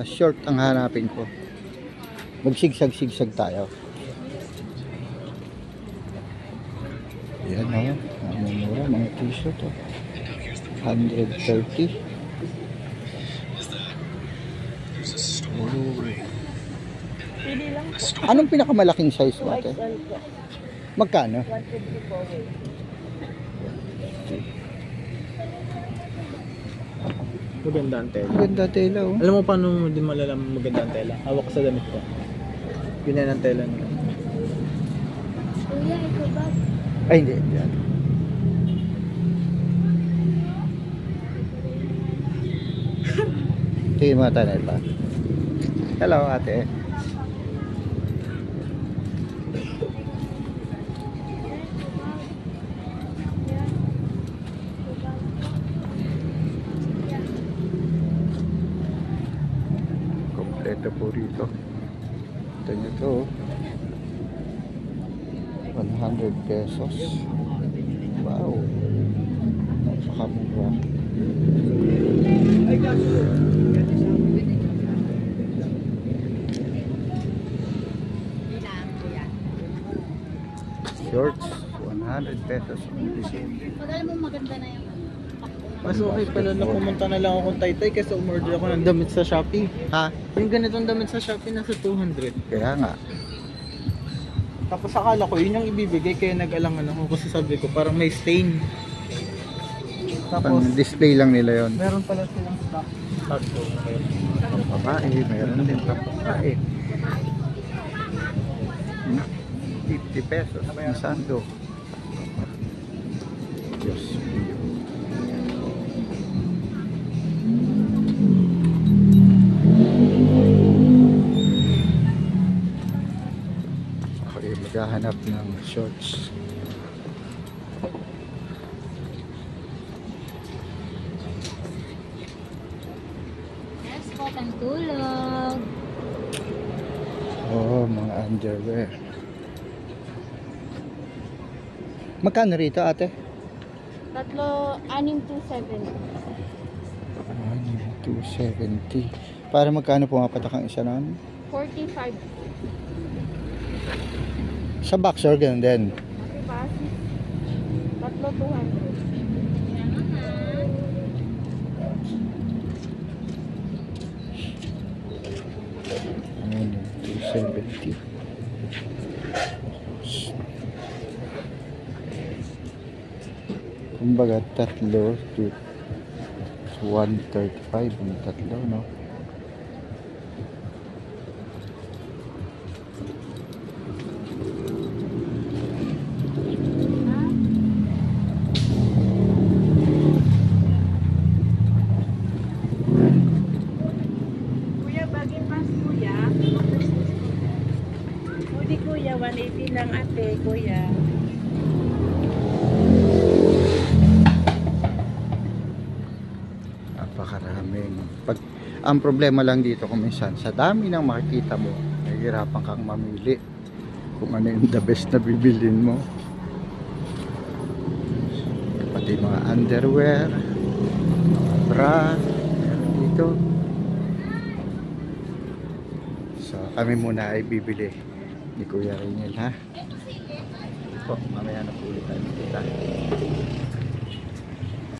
Short ang hanapin ko. Magsigsag-sigsag tayo. Yan o. Mura mga t-shirt o. 130. Pili lang po. Anong pinakamalaking size mo ate? 2XL po. Magkano? 150 po. Maganda ang tela. Maganda tela oh. Alam mo paano mo din malalaman maganda ang tela? Hawak sa damit ko. Yun yan ang tela nila. Kuya, ito ba? Ay hindi. Yan. Tingin mo tayo pa. Hello ate. Kompleto po rito. Ito nyo to. 100 pesos. Wow. Napakamura. Shorts, 100 pesos. Pag alam mo maganda na yung Mas okay pala na pumunta na lang ako kung Taytay kaysa umorder ako ng damit sa Shopee. Ha? Yung ganitong damit sa Shopee nasa 200. Kaya nga. Tapos akala ko yun yung ibibigay kaya nag-alangan ako kasi sabi ko parang may stain. Tapos Pang-display lang nila yon. meron pala silang stock. Tatlo. Pang babae, mayroon din pang babae. 50 pesos. Ang sando. Diyos mio. Ako yung maghahanap ng shorts. yes po, pantulog. Oh, mga underwear. Magkano rito ate? Tatlo, 6,270. 270. Para magkano pumapatak ang isa namin? 45. Sa boxer ganun din. Okay ba? Tatlo, 200. Ayun, 270. Kumbaga tatlo to 135 ang tatlo, no? Kuya, bagay pas kuya. Hindi kuya, 180 lang ate, kuya. Napakaraming. Ang problema lang dito kung minsan, sa dami ng makikita mo, nahihirapan kang mamili kung ano yung the best na bibilin mo. Pati mga underwear, mga bra, meron dito. So, kami muna ay bibili ni Kuya Rinel, ha? Ito, mamaya na po ulit tayo.